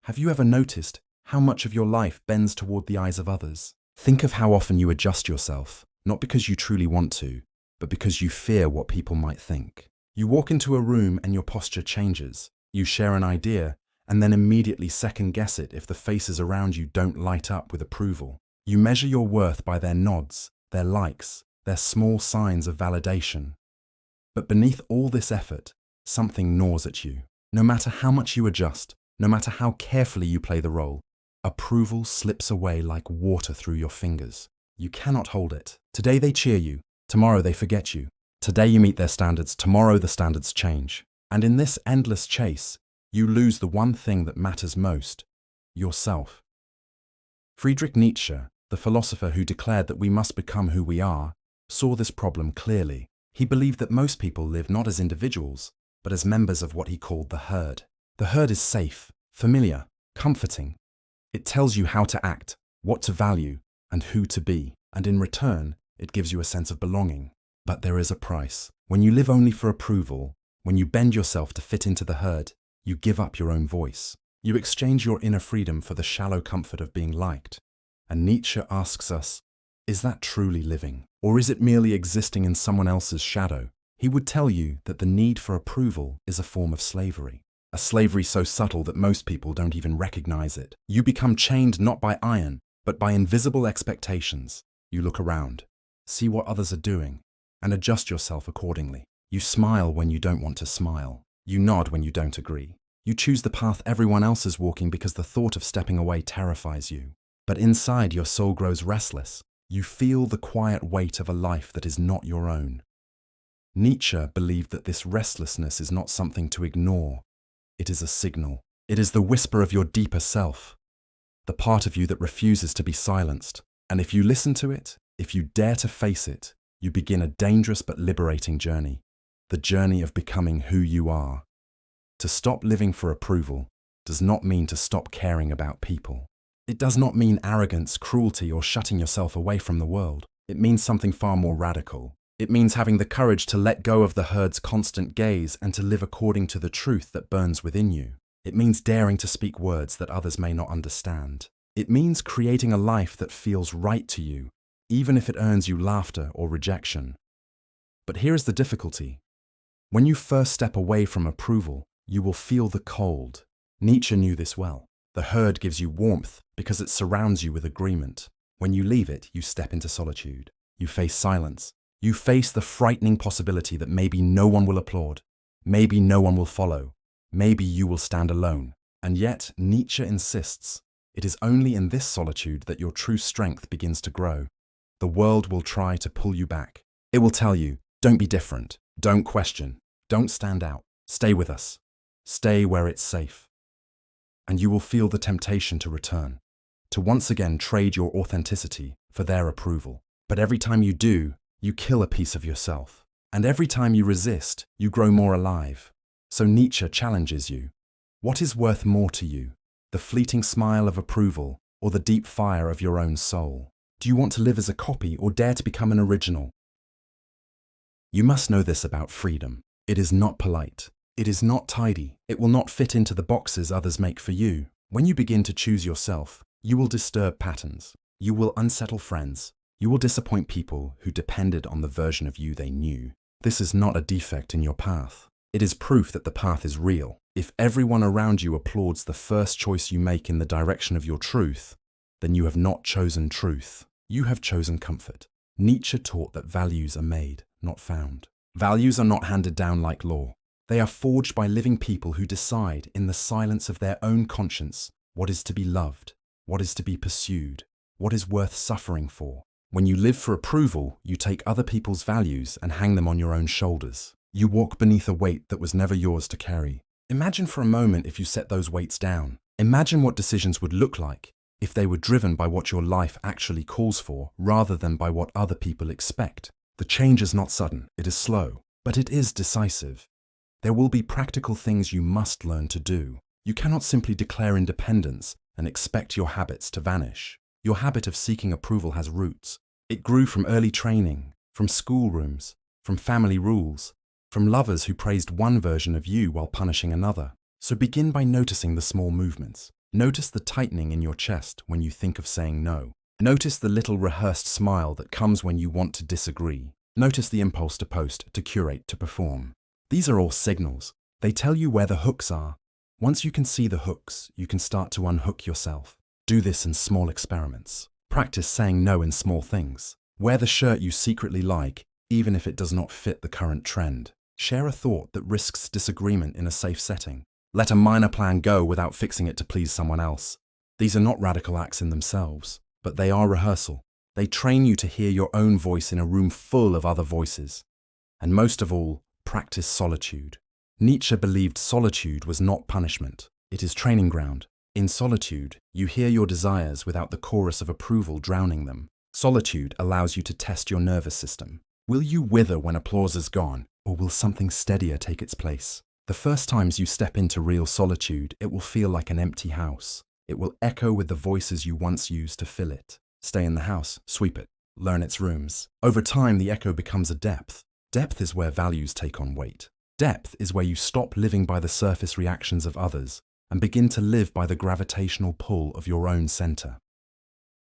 Have you ever noticed how much of your life bends toward the eyes of others? Think of how often you adjust yourself, not because you truly want to, but because you fear what people might think. You walk into a room and your posture changes. You share an idea and then immediately second-guess it if the faces around you don't light up with approval. You measure your worth by their nods, their likes, their small signs of validation. But beneath all this effort, something gnaws at you. No matter how much you adjust, no matter how carefully you play the role, approval slips away like water through your fingers. You cannot hold it. Today they cheer you, tomorrow they forget you. Today you meet their standards, tomorrow the standards change. And in this endless chase, you lose the one thing that matters most: yourself. Friedrich Nietzsche, the philosopher who declared that we must become who we are, saw this problem clearly. He believed that most people live not as individuals, but as members of what he called the herd. The herd is safe, familiar, comforting. It tells you how to act, what to value, and who to be, and in return, it gives you a sense of belonging. But there is a price. When you live only for approval, when you bend yourself to fit into the herd, you give up your own voice. You exchange your inner freedom for the shallow comfort of being liked. And Nietzsche asks us, is that truly living? Or is it merely existing in someone else's shadow? He would tell you that the need for approval is a form of slavery. A slavery so subtle that most people don't even recognize it. You become chained not by iron, but by invisible expectations. You look around, see what others are doing, and adjust yourself accordingly. You smile when you don't want to smile. You nod when you don't agree. You choose the path everyone else is walking because the thought of stepping away terrifies you. But inside, your soul grows restless. You feel the quiet weight of a life that is not your own. Nietzsche believed that this restlessness is not something to ignore. It is a signal. It is the whisper of your deeper self, the part of you that refuses to be silenced. And if you listen to it, if you dare to face it, you begin a dangerous but liberating journey. The journey of becoming who you are. To stop living for approval does not mean to stop caring about people. It does not mean arrogance, cruelty, or shutting yourself away from the world. It means something far more radical. It means having the courage to let go of the herd's constant gaze and to live according to the truth that burns within you. It means daring to speak words that others may not understand. It means creating a life that feels right to you, even if it earns you laughter or rejection. But here's the difficulty. When you first step away from approval, you will feel the cold. Nietzsche knew this well. The herd gives you warmth because it surrounds you with agreement. When you leave it, you step into solitude. You face silence. You face the frightening possibility that maybe no one will applaud. Maybe no one will follow. Maybe you will stand alone. And yet, Nietzsche insists, it is only in this solitude that your true strength begins to grow. The world will try to pull you back. It will tell you, don't be different. Don't question. Don't stand out. Stay with us. Stay where it's safe. And you will feel the temptation to return, to once again trade your authenticity for their approval. But every time you do, you kill a piece of yourself. And every time you resist, you grow more alive. So Nietzsche challenges you. What is worth more to you? The fleeting smile of approval or the deep fire of your own soul? Do you want to live as a copy or dare to become an original? You must know this about freedom. It is not polite. It is not tidy. It will not fit into the boxes others make for you. When you begin to choose yourself, you will disturb patterns. You will unsettle friends. You will disappoint people who depended on the version of you they knew. This is not a defect in your path. It is proof that the path is real. If everyone around you applauds the first choice you make in the direction of your truth, then you have not chosen truth. You have chosen comfort. Nietzsche taught that values are made, not found. Values are not handed down like law. They are forged by living people who decide in the silence of their own conscience what is to be loved, what is to be pursued, what is worth suffering for. When you live for approval, you take other people's values and hang them on your own shoulders. You walk beneath a weight that was never yours to carry. Imagine for a moment if you set those weights down. Imagine what decisions would look like if they were driven by what your life actually calls for rather than by what other people expect. The change is not sudden, it is slow, but it is decisive. There will be practical things you must learn to do. You cannot simply declare independence and expect your habits to vanish. Your habit of seeking approval has roots. It grew from early training, from schoolrooms, from family rules, from lovers who praised one version of you while punishing another. So begin by noticing the small movements. Notice the tightening in your chest when you think of saying no. Notice the little rehearsed smile that comes when you want to disagree. Notice the impulse to post, to curate, to perform. These are all signals. They tell you where the hooks are. Once you can see the hooks, you can start to unhook yourself. Do this in small experiments. Practice saying no in small things. Wear the shirt you secretly like, even if it does not fit the current trend. Share a thought that risks disagreement in a safe setting. Let a minor plan go without fixing it to please someone else. These are not radical acts in themselves, but they are rehearsal. They train you to hear your own voice in a room full of other voices. And most of all, practice solitude. Nietzsche believed solitude was not punishment. It is training ground. In solitude, you hear your desires without the chorus of approval drowning them. Solitude allows you to test your nervous system. Will you wither when applause is gone, or will something steadier take its place? The first times you step into real solitude, it will feel like an empty house. It will echo with the voices you once used to fill it. Stay in the house, sweep it, learn its rooms. Over time, the echo becomes a depth. Depth is where values take on weight. Depth is where you stop living by the surface reactions of others and begin to live by the gravitational pull of your own center.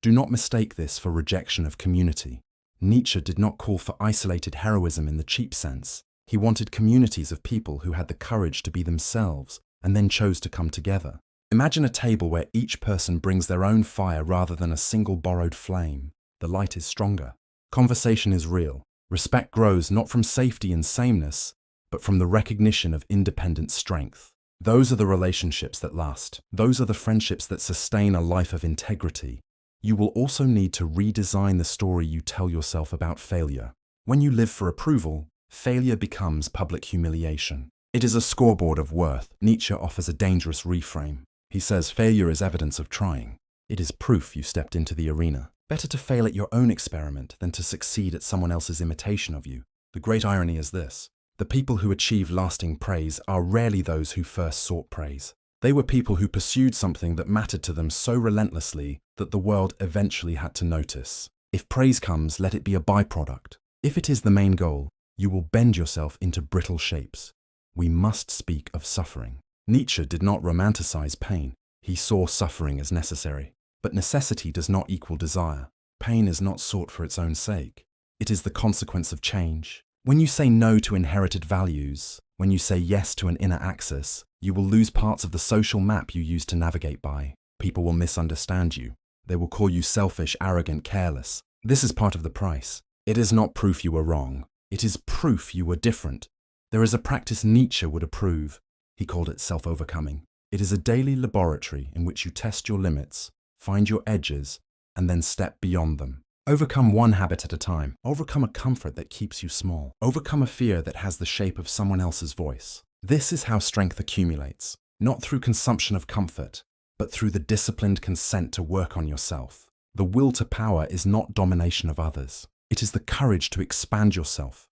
Do not mistake this for rejection of community. Nietzsche did not call for isolated heroism in the cheap sense. He wanted communities of people who had the courage to be themselves and then chose to come together. Imagine a table where each person brings their own fire rather than a single borrowed flame. The light is stronger. Conversation is real. Respect grows not from safety and sameness, but from the recognition of independent strength. Those are the relationships that last. Those are the friendships that sustain a life of integrity. You will also need to redesign the story you tell yourself about failure. When you live for approval, failure becomes public humiliation. It is a scoreboard of worth. Nietzsche offers a dangerous reframe. He says failure is evidence of trying. It is proof you stepped into the arena. Better to fail at your own experiment than to succeed at someone else's imitation of you. The great irony is this: the people who achieve lasting praise are rarely those who first sought praise. They were people who pursued something that mattered to them so relentlessly that the world eventually had to notice. If praise comes, let it be a byproduct. If it is the main goal, you will bend yourself into brittle shapes. We must speak of suffering. Nietzsche did not romanticize pain. He saw suffering as necessary. But necessity does not equal desire. Pain is not sought for its own sake. It is the consequence of change. When you say no to inherited values, when you say yes to an inner axis, you will lose parts of the social map you used to navigate by. People will misunderstand you. They will call you selfish, arrogant, careless. This is part of the price. It is not proof you were wrong. It is proof you were different. There is a practice Nietzsche would approve. He called it self-overcoming. It is a daily laboratory in which you test your limits, find your edges, and then step beyond them. Overcome one habit at a time. Overcome a comfort that keeps you small. Overcome a fear that has the shape of someone else's voice. This is how strength accumulates, not through consumption of comfort, but through the disciplined consent to work on yourself. The will to power is not domination of others. It is the courage to expand yourself,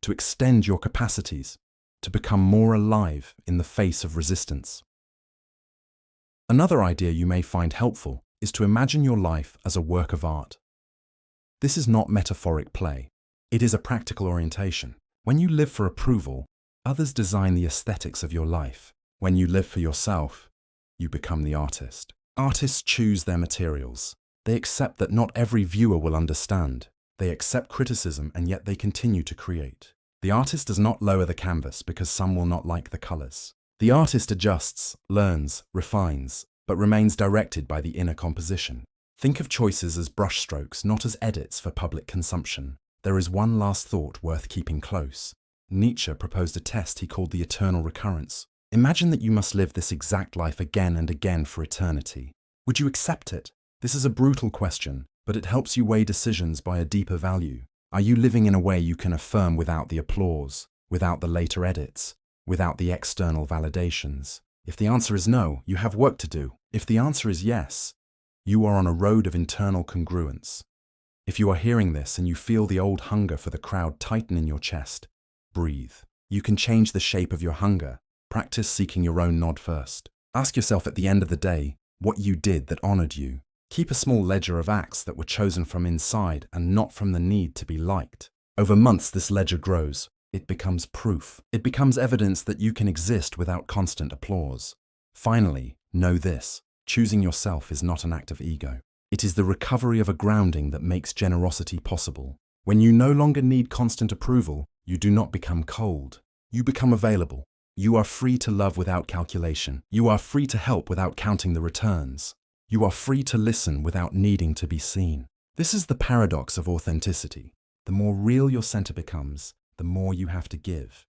to extend your capacities, to become more alive in the face of resistance. Another idea you may find helpful is to imagine your life as a work of art. This is not metaphoric play. It is a practical orientation. When you live for approval, others design the aesthetics of your life. When you live for yourself, you become the artist. Artists choose their materials. They accept that not every viewer will understand. They accept criticism, and yet they continue to create. The artist does not lower the canvas because some will not like the colors. The artist adjusts, learns, refines, but remains directed by the inner composition. Think of choices as brushstrokes, not as edits for public consumption. There is one last thought worth keeping close. Nietzsche proposed a test he called the eternal recurrence. Imagine that you must live this exact life again and again for eternity. Would you accept it? This is a brutal question, but it helps you weigh decisions by a deeper value. Are you living in a way you can affirm without the applause, without the later edits, without the external validations? If the answer is no, you have work to do. If the answer is yes, you are on a road of internal congruence. If you are hearing this and you feel the old hunger for the crowd tighten in your chest, breathe. You can change the shape of your hunger. Practice seeking your own nod first. Ask yourself at the end of the day what you did that honored you. Keep a small ledger of acts that were chosen from inside and not from the need to be liked. Over months, this ledger grows. It becomes proof. It becomes evidence that you can exist without constant applause. Finally, know this. Choosing yourself is not an act of ego. It is the recovery of a grounding that makes generosity possible. When you no longer need constant approval, you do not become cold. You become available. You are free to love without calculation. You are free to help without counting the returns. You are free to listen without needing to be seen. This is the paradox of authenticity. The more real your center becomes, the more you have to give.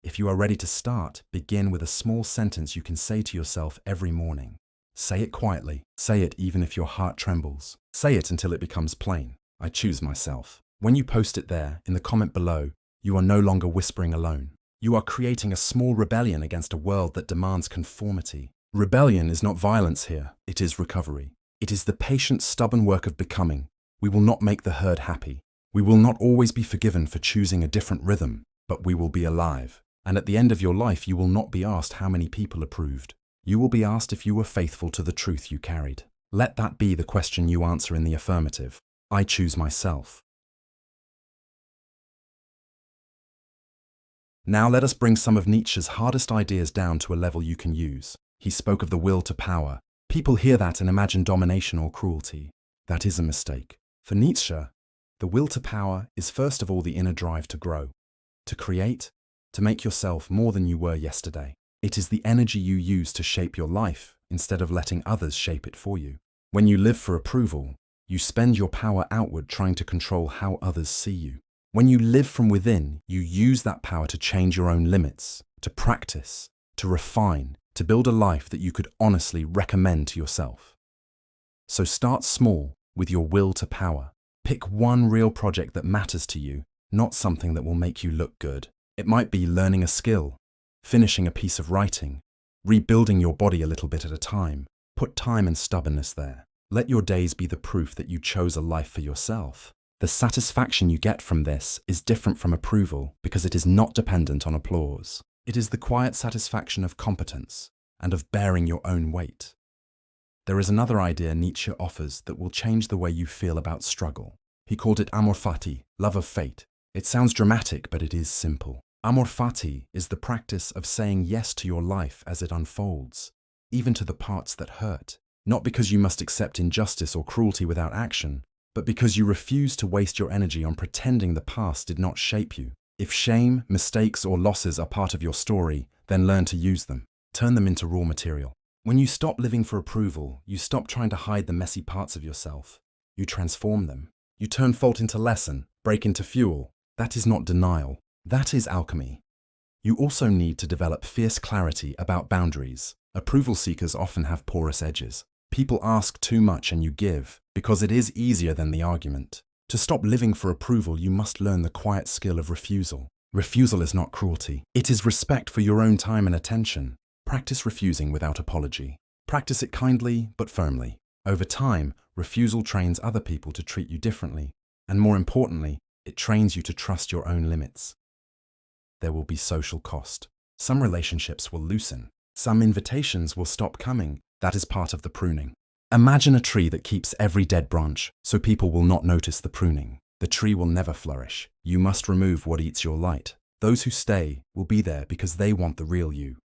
If you are ready to start, begin with a small sentence you can say to yourself every morning. Say it quietly. Say it even if your heart trembles. Say it until it becomes plain. I choose myself. When you post it there, in the comment below, you are no longer whispering alone. You are creating a small rebellion against a world that demands conformity. Rebellion is not violence here, it is recovery. It is the patient, stubborn work of becoming. We will not make the herd happy. We will not always be forgiven for choosing a different rhythm, but we will be alive. And at the end of your life, you will not be asked how many people approved. You will be asked if you were faithful to the truth you carried. Let that be the question you answer in the affirmative. I choose myself. Now let us bring some of Nietzsche's hardest ideas down to a level you can use. He spoke of the will to power. People hear that and imagine domination or cruelty. That is a mistake. For Nietzsche, the will to power is first of all the inner drive to grow, to create, to make yourself more than you were yesterday. It is the energy you use to shape your life instead of letting others shape it for you. When you live for approval, you spend your power outward trying to control how others see you. When you live from within, you use that power to change your own limits, to practice, to refine, to build a life that you could honestly recommend to yourself. So start small with your will to power. Pick one real project that matters to you, not something that will make you look good. It might be learning a skill, finishing a piece of writing, rebuilding your body a little bit at a time. Put time and stubbornness there. Let your days be the proof that you chose a life for yourself. The satisfaction you get from this is different from approval because it is not dependent on applause. It is the quiet satisfaction of competence and of bearing your own weight. There is another idea Nietzsche offers that will change the way you feel about struggle. He called it amor fati, love of fate. It sounds dramatic, but it is simple. Amor fati is the practice of saying yes to your life as it unfolds, even to the parts that hurt. Not because you must accept injustice or cruelty without action, but because you refuse to waste your energy on pretending the past did not shape you. If shame, mistakes, or losses are part of your story, then learn to use them. Turn them into raw material. When you stop living for approval, you stop trying to hide the messy parts of yourself. You transform them. You turn fault into lesson, break into fuel. That is not denial. That is alchemy. You also need to develop fierce clarity about boundaries. Approval seekers often have porous edges. People ask too much and you give, because it is easier than the argument. To stop living for approval, you must learn the quiet skill of refusal. Refusal is not cruelty. It is respect for your own time and attention. Practice refusing without apology. Practice it kindly but firmly. Over time, refusal trains other people to treat you differently. And more importantly, it trains you to trust your own limits. There will be social cost. Some relationships will loosen. Some invitations will stop coming. That is part of the pruning. Imagine a tree that keeps every dead branch, so people will not notice the pruning. The tree will never flourish. You must remove what eats your light. Those who stay will be there because they want the real you,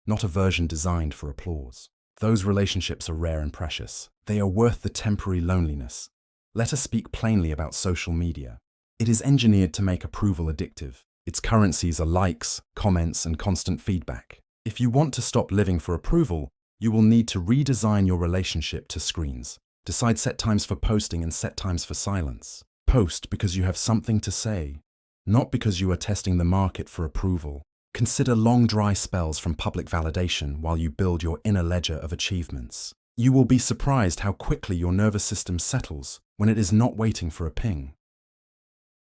not a version designed for applause. Those relationships are rare and precious. They are worth the temporary loneliness. Let us speak plainly about social media. It is engineered to make approval addictive. Its currencies are likes, comments, and constant feedback. If you want to stop living for approval, you will need to redesign your relationship to screens. Decide set times for posting and set times for silence. Post because you have something to say, not because you are testing the market for approval. Consider long dry spells from public validation while you build your inner ledger of achievements. You will be surprised how quickly your nervous system settles when it is not waiting for a ping.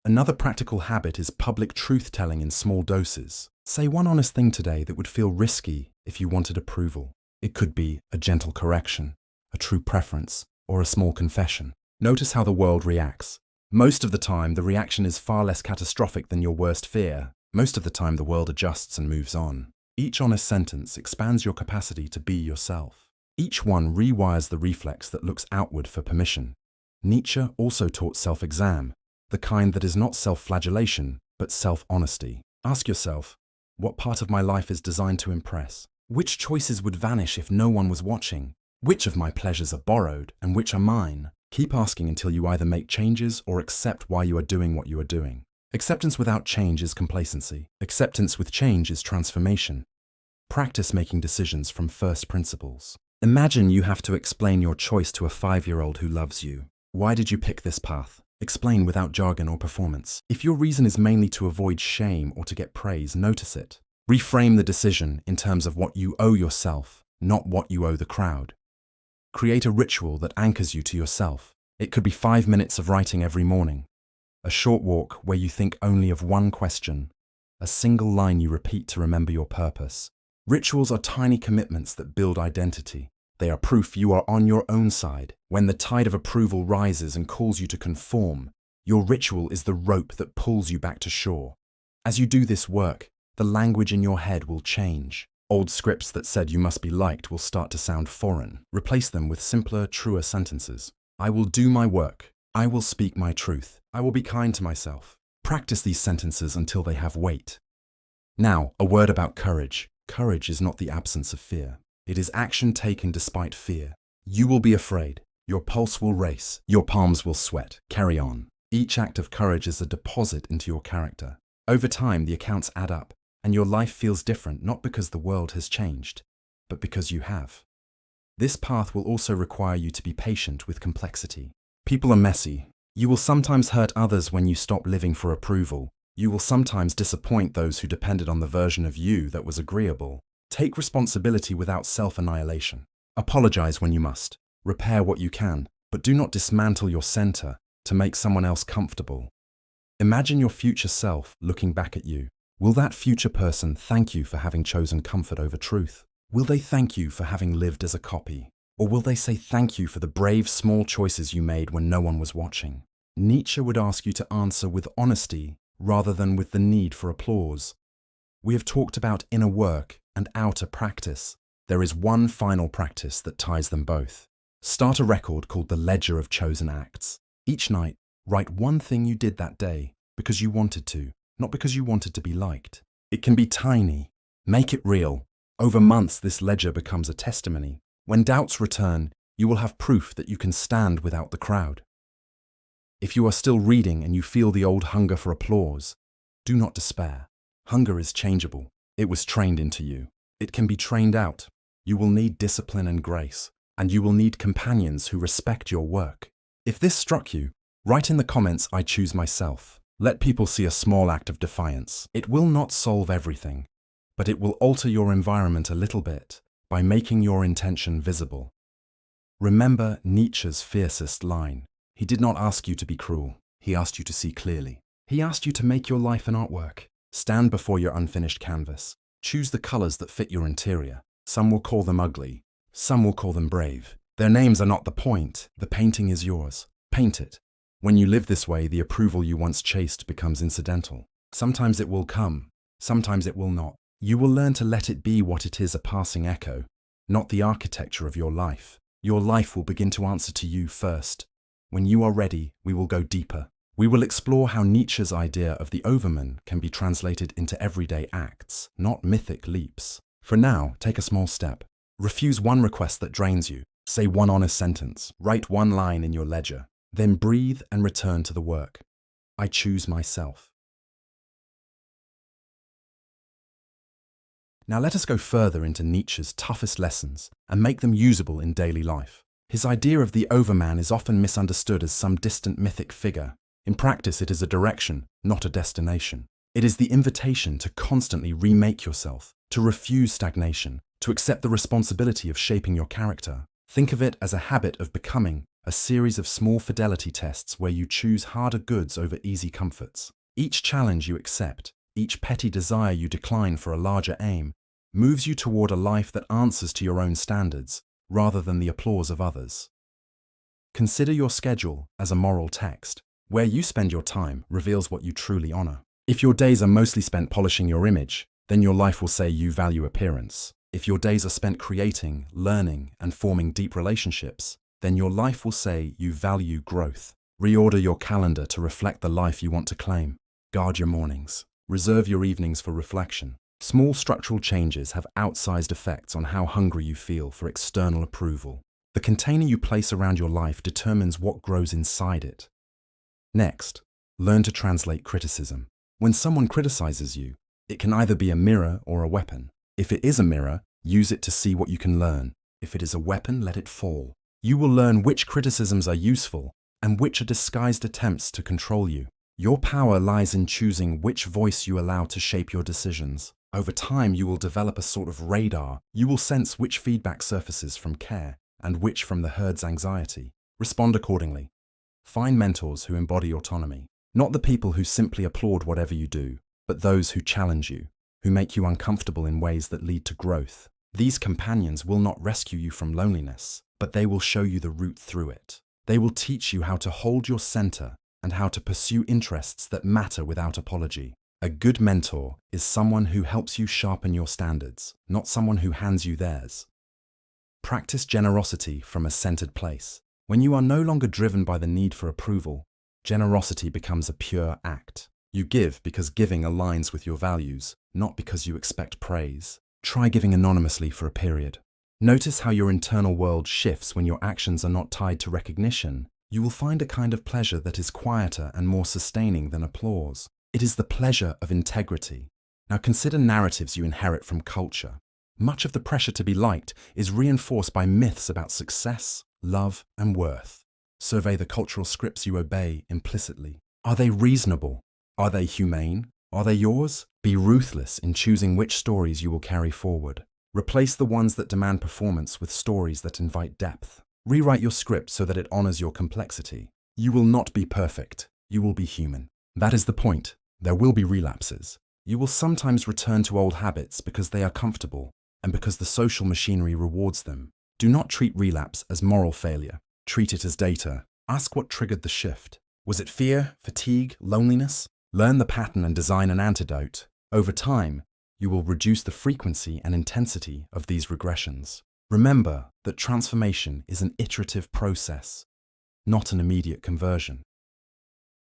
Another practical habit is public truth-telling in small doses. Say one honest thing today that would feel risky if you wanted approval. It could be a gentle correction, a true preference, or a small confession. Notice how the world reacts. Most of the time, the reaction is far less catastrophic than your worst fear. Most of the time, the world adjusts and moves on. Each honest sentence expands your capacity to be yourself. Each one rewires the reflex that looks outward for permission. Nietzsche also taught self-exam, the kind that is not self-flagellation, but self-honesty. Ask yourself, what part of my life is designed to impress? Which choices would vanish if no one was watching? Which of my pleasures are borrowed and which are mine? Keep asking until you either make changes or accept why you are doing what you are doing. Acceptance without change is complacency. Acceptance with change is transformation. Practice making decisions from first principles. Imagine you have to explain your choice to a 5-year-old who loves you. Why did you pick this path? Explain without jargon or performance. If your reason is mainly to avoid shame or to get praise, notice it. Reframe the decision in terms of what you owe yourself, not what you owe the crowd. Create a ritual that anchors you to yourself. It could be 5 minutes of writing every morning, a short walk where you think only of one question, a single line you repeat to remember your purpose. Rituals are tiny commitments that build identity. They are proof you are on your own side. When the tide of approval rises and calls you to conform, your ritual is the rope that pulls you back to shore. As you do this work, the language in your head will change. Old scripts that said you must be liked will start to sound foreign. Replace them with simpler, truer sentences. I will do my work. I will speak my truth. I will be kind to myself. Practice these sentences until they have weight. Now, a word about courage. Courage is not the absence of fear. It is action taken despite fear. You will be afraid. Your pulse will race. Your palms will sweat. Carry on. Each act of courage is a deposit into your character. Over time, the accounts add up, and your life feels different not because the world has changed, but because you have. This path will also require you to be patient with complexity. People are messy. You will sometimes hurt others when you stop living for approval. You will sometimes disappoint those who depended on the version of you that was agreeable. Take responsibility without self-annihilation. Apologize when you must. Repair what you can, but do not dismantle your center to make someone else comfortable. Imagine your future self looking back at you. Will that future person thank you for having chosen comfort over truth? Will they thank you for having lived as a copy? Or will they say thank you for the brave, small choices you made when no one was watching? Nietzsche would ask you to answer with honesty rather than with the need for applause. We have talked about inner work and outer practice. There is one final practice that ties them both. Start a record called the Ledger of Chosen Acts. Each night, write one thing you did that day because you wanted to, not because you wanted to be liked. It can be tiny. Make it real. Over months, this ledger becomes a testimony. When doubts return, you will have proof that you can stand without the crowd. If you are still reading and you feel the old hunger for applause, do not despair. Hunger is changeable. It was trained into you. It can be trained out. You will need discipline and grace, and you will need companions who respect your work. If this struck you, write in the comments, I choose myself. Let people see a small act of defiance. It will not solve everything, but it will alter your environment a little bit by making your intention visible. Remember Nietzsche's fiercest line. He did not ask you to be cruel. He asked you to see clearly. He asked you to make your life an artwork. Stand before your unfinished canvas. Choose the colors that fit your interior. Some will call them ugly. Some will call them brave. Their names are not the point. The painting is yours. Paint it. When you live this way, the approval you once chased becomes incidental. Sometimes it will come. Sometimes it will not. You will learn to let it be what it is, a passing echo, not the architecture of your life. Your life will begin to answer to you first. When you are ready, we will go deeper. We will explore how Nietzsche's idea of the overman can be translated into everyday acts, not mythic leaps. For now, take a small step. Refuse one request that drains you. Say one honest sentence. Write one line in your ledger. Then breathe and return to the work. I choose myself. Now let us go further into Nietzsche's toughest lessons and make them usable in daily life. His idea of the overman is often misunderstood as some distant mythic figure. In practice, it is a direction, not a destination. It is the invitation to constantly remake yourself, to refuse stagnation, to accept the responsibility of shaping your character. Think of it as a habit of becoming, a series of small fidelity tests where you choose harder goods over easy comforts. Each challenge you accept, each petty desire you decline for a larger aim, moves you toward a life that answers to your own standards, rather than the applause of others. Consider your schedule as a moral text. Where you spend your time reveals what you truly honor. If your days are mostly spent polishing your image, then your life will say you value appearance. If your days are spent creating, learning, and forming deep relationships, then your life will say you value growth. Reorder your calendar to reflect the life you want to claim. Guard your mornings. Reserve your evenings for reflection. Small structural changes have outsized effects on how hungry you feel for external approval. The container you place around your life determines what grows inside it. Next, learn to translate criticism. When someone criticizes you, it can either be a mirror or a weapon. If it is a mirror, use it to see what you can learn. If it is a weapon, let it fall. You will learn which criticisms are useful and which are disguised attempts to control you. Your power lies in choosing which voice you allow to shape your decisions. Over time, you will develop a sort of radar. You will sense which feedback surfaces from care and which from the herd's anxiety. Respond accordingly. Find mentors who embody autonomy, not the people who simply applaud whatever you do, but those who challenge you, who make you uncomfortable in ways that lead to growth. These companions will not rescue you from loneliness, but they will show you the route through it. They will teach you how to hold your center and how to pursue interests that matter without apology. A good mentor is someone who helps you sharpen your standards, not someone who hands you theirs. Practice generosity from a centered place. When you are no longer driven by the need for approval, generosity becomes a pure act. You give because giving aligns with your values, not because you expect praise. Try giving anonymously for a period. Notice how your internal world shifts when your actions are not tied to recognition. You will find a kind of pleasure that is quieter and more sustaining than applause. It is the pleasure of integrity. Now consider narratives you inherit from culture. Much of the pressure to be liked is reinforced by myths about success, love, and worth. Survey the cultural scripts you obey implicitly. Are they reasonable? Are they humane? Are they yours? Be ruthless in choosing which stories you will carry forward. Replace the ones that demand performance with stories that invite depth. Rewrite your script so that it honors your complexity. You will not be perfect. You will be human. That is the point. There will be relapses. You will sometimes return to old habits because they are comfortable and because the social machinery rewards them. Do not treat relapse as moral failure. Treat it as data. Ask what triggered the shift. Was it fear, fatigue, loneliness? Learn the pattern and design an antidote. Over time, you will reduce the frequency and intensity of these regressions. Remember that transformation is an iterative process, not an immediate conversion.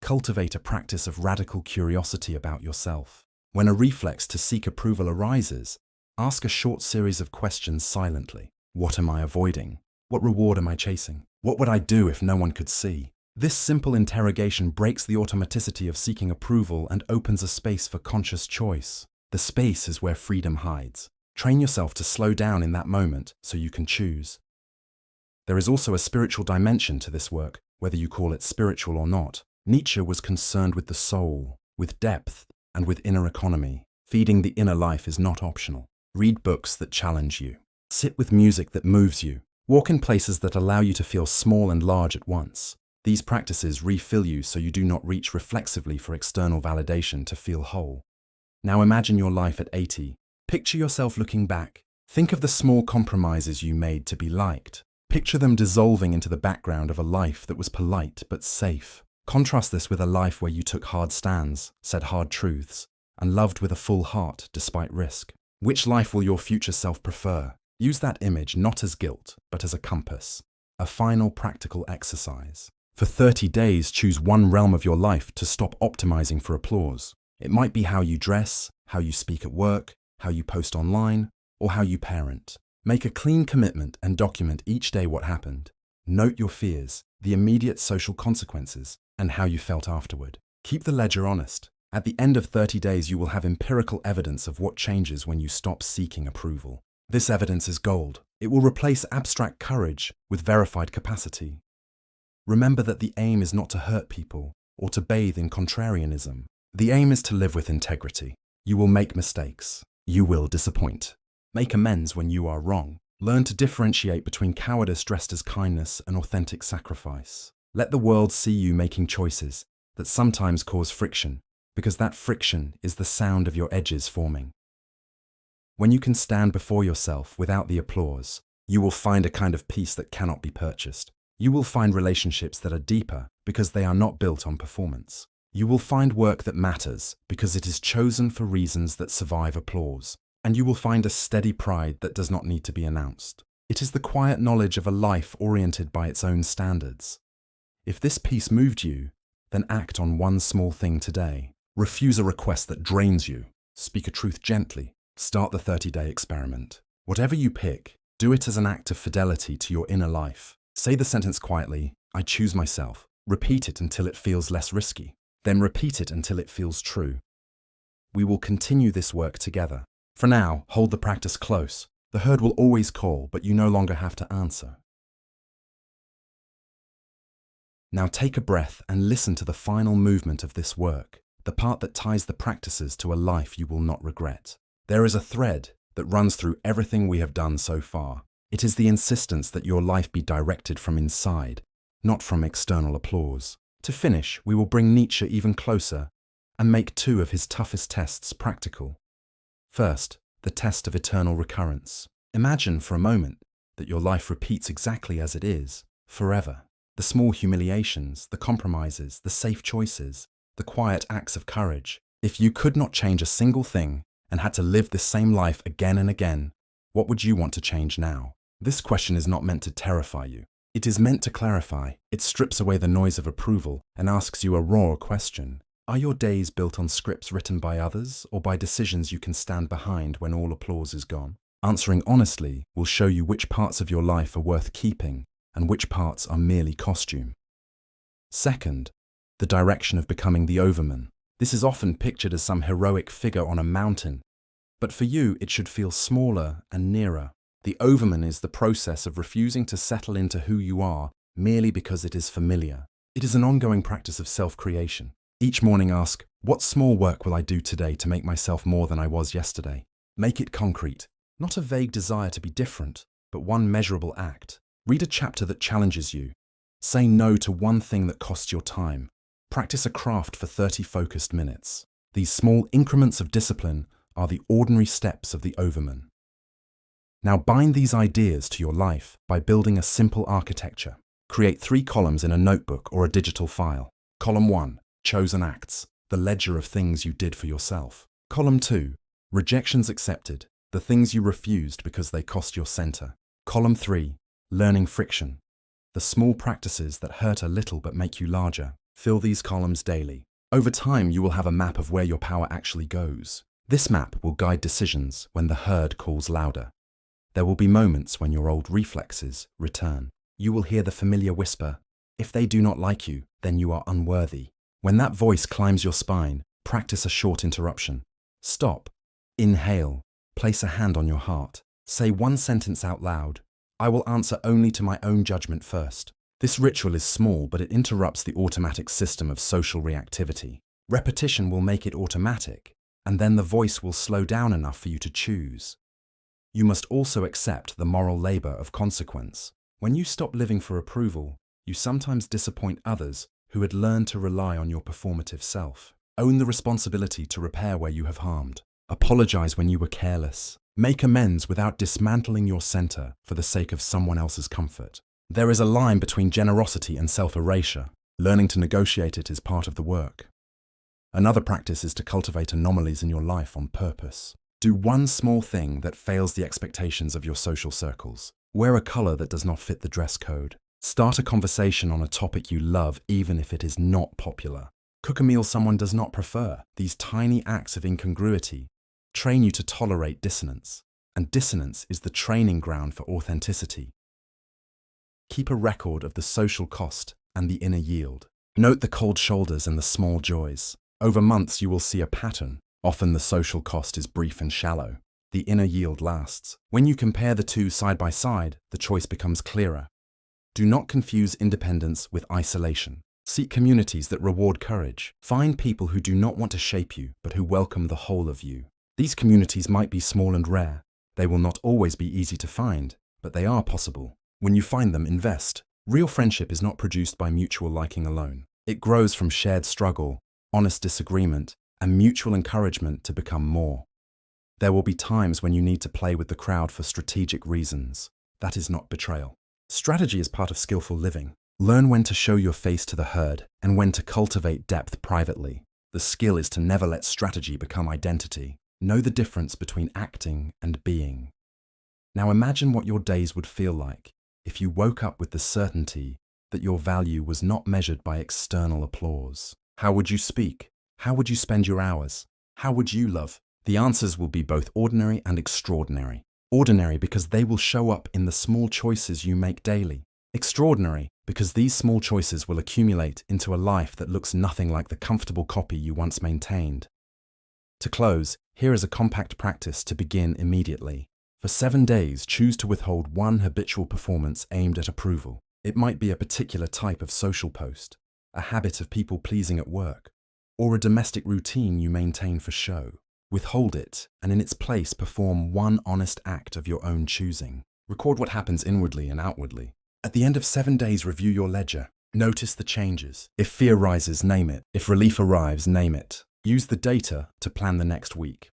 Cultivate a practice of radical curiosity about yourself. When a reflex to seek approval arises, ask a short series of questions silently. What am I avoiding? What reward am I chasing? What would I do if no one could see? This simple interrogation breaks the automaticity of seeking approval and opens a space for conscious choice. The space is where freedom hides. Train yourself to slow down in that moment so you can choose. There is also a spiritual dimension to this work, whether you call it spiritual or not. Nietzsche was concerned with the soul, with depth, and with inner economy. Feeding the inner life is not optional. Read books that challenge you. Sit with music that moves you. Walk in places that allow you to feel small and large at once. These practices refill you so you do not reach reflexively for external validation to feel whole. Now imagine your life at 80. Picture yourself looking back. Think of the small compromises you made to be liked. Picture them dissolving into the background of a life that was polite but safe. Contrast this with a life where you took hard stands, said hard truths, and loved with a full heart despite risk. Which life will your future self prefer? Use that image not as guilt, but as a compass. A final practical exercise. For 30 days, choose one realm of your life to stop optimizing for applause. It might be how you dress, how you speak at work, how you post online, or how you parent. Make a clean commitment and document each day what happened. Note your fears, the immediate social consequences, and how you felt afterward. Keep the ledger honest. At the end of 30 days, you will have empirical evidence of what changes when you stop seeking approval. This evidence is gold. It will replace abstract courage with verified capacity. Remember that the aim is not to hurt people or to bathe in contrarianism. The aim is to live with integrity. You will make mistakes. You will disappoint. Make amends when you are wrong. Learn to differentiate between cowardice dressed as kindness and authentic sacrifice. Let the world see you making choices that sometimes cause friction, because that friction is the sound of your edges forming. When you can stand before yourself without the applause, you will find a kind of peace that cannot be purchased. You will find relationships that are deeper because they are not built on performance. You will find work that matters because it is chosen for reasons that survive applause. And you will find a steady pride that does not need to be announced. It is the quiet knowledge of a life oriented by its own standards. If this peace moved you, then act on one small thing today. Refuse a request that drains you. Speak a truth gently. Start the 30-day experiment. Whatever you pick, Do it as an act of fidelity to your inner life. Say the sentence quietly, I choose myself. Repeat it until it feels less risky. Then repeat it until it feels true. We will continue this work together. For now, hold the practice close. The herd will always call, but you no longer have to answer. Now take a breath and listen to the final movement of this work, the part that ties the practices to a life you will not regret. There is a thread that runs through everything we have done so far. It is the insistence that your life be directed from inside, not from external applause. To finish, we will bring Nietzsche even closer and make two of his toughest tests practical. First, the test of eternal recurrence. Imagine for a moment that your life repeats exactly as it is, forever. The small humiliations, the compromises, the safe choices, the quiet acts of courage. If you could not change a single thing and had to live this same life again and again, what would you want to change now? This question is not meant to terrify you. It is meant to clarify. It strips away the noise of approval and asks you a raw question. Are your days built on scripts written by others or by decisions you can stand behind when all applause is gone? Answering honestly will show you which parts of your life are worth keeping and which parts are merely costume. Second, the direction of becoming the overman. This is often pictured as some heroic figure on a mountain, but for you it should feel smaller and nearer. The overman is the process of refusing to settle into who you are merely because it is familiar. It is an ongoing practice of self-creation. Each morning ask, what small work will I do today to make myself more than I was yesterday? Make it concrete, not a vague desire to be different, but one measurable act. Read a chapter that challenges you. Say no to one thing that costs your time. Practice a craft for 30 focused minutes. These small increments of discipline are the ordinary steps of the overman. Now bind these ideas to your life by building a simple architecture. Create 3 columns in a notebook or a digital file. Column 1, chosen acts, the ledger of things you did for yourself. Column 2, rejections accepted, the things you refused because they cost your center. Column 3, learning friction, the small practices that hurt a little but make you larger. Fill these columns daily. Over time, you will have a map of where your power actually goes. This map will guide decisions when the herd calls louder. There will be moments when your old reflexes return. You will hear the familiar whisper, if they do not like you, then you are unworthy. When that voice climbs your spine, practice a short interruption. Stop, inhale, place a hand on your heart. Say one sentence out loud. I will answer only to my own judgment first. This ritual is small, but it interrupts the automatic system of social reactivity. Repetition will make it automatic, and then the voice will slow down enough for you to choose. You must also accept the moral labor of consequence. When you stop living for approval, you sometimes disappoint others who had learned to rely on your performative self. Own the responsibility to repair where you have harmed. Apologize when you were careless. Make amends without dismantling your center for the sake of someone else's comfort. There is a line between generosity and self-erasure. Learning to negotiate it is part of the work. Another practice is to cultivate anomalies in your life on purpose. Do one small thing that fails the expectations of your social circles. Wear a color that does not fit the dress code. Start a conversation on a topic you love even if it is not popular. Cook a meal someone does not prefer. These tiny acts of incongruity train you to tolerate dissonance, and dissonance is the training ground for authenticity. Keep a record of the social cost and the inner yield. Note the cold shoulders and the small joys. Over months you will see a pattern. Often the social cost is brief and shallow. The inner yield lasts. When you compare the two side by side, the choice becomes clearer. Do not confuse independence with isolation. Seek communities that reward courage. Find people who do not want to shape you, but who welcome the whole of you. These communities might be small and rare. They will not always be easy to find, but they are possible. When you find them, invest. Real friendship is not produced by mutual liking alone. It grows from shared struggle, honest disagreement, and mutual encouragement to become more. There will be times when you need to play with the crowd for strategic reasons. That is not betrayal. Strategy is part of skillful living. Learn when to show your face to the herd and when to cultivate depth privately. The skill is to never let strategy become identity. Know the difference between acting and being. Now imagine what your days would feel like if you woke up with the certainty that your value was not measured by external applause. How would you speak? How would you spend your hours? How would you love? The answers will be both ordinary and extraordinary. Ordinary because they will show up in the small choices you make daily. Extraordinary because these small choices will accumulate into a life that looks nothing like the comfortable copy you once maintained. To close, here is a compact practice to begin immediately. For 7 days, choose to withhold one habitual performance aimed at approval. It might be a particular type of social post, a habit of people-pleasing at work, or a domestic routine you maintain for show. Withhold it, and in its place perform one honest act of your own choosing. Record what happens inwardly and outwardly. At the end of 7 days, review your ledger. Notice the changes. If fear rises, name it. If relief arrives, name it. Use the data to plan the next week.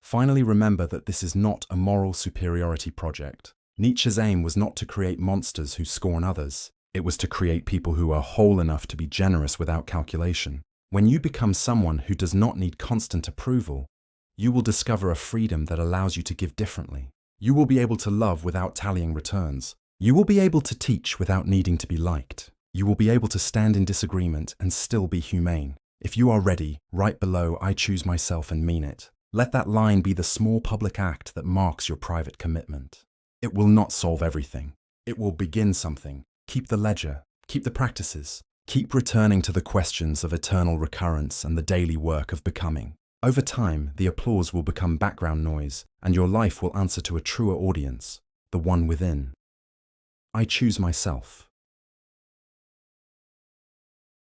Finally, remember that this is not a moral superiority project. Nietzsche's aim was not to create monsters who scorn others. It was to create people who are whole enough to be generous without calculation. When you become someone who does not need constant approval, you will discover a freedom that allows you to give differently. You will be able to love without tallying returns. You will be able to teach without needing to be liked. You will be able to stand in disagreement and still be humane. If you are ready, write below, "I choose myself and mean it." Let that line be the small public act that marks your private commitment. It will not solve everything. It will begin something. Keep the ledger. Keep the practices. Keep returning to the questions of eternal recurrence and the daily work of becoming. Over time, the applause will become background noise, and your life will answer to a truer audience, the one within. I choose myself.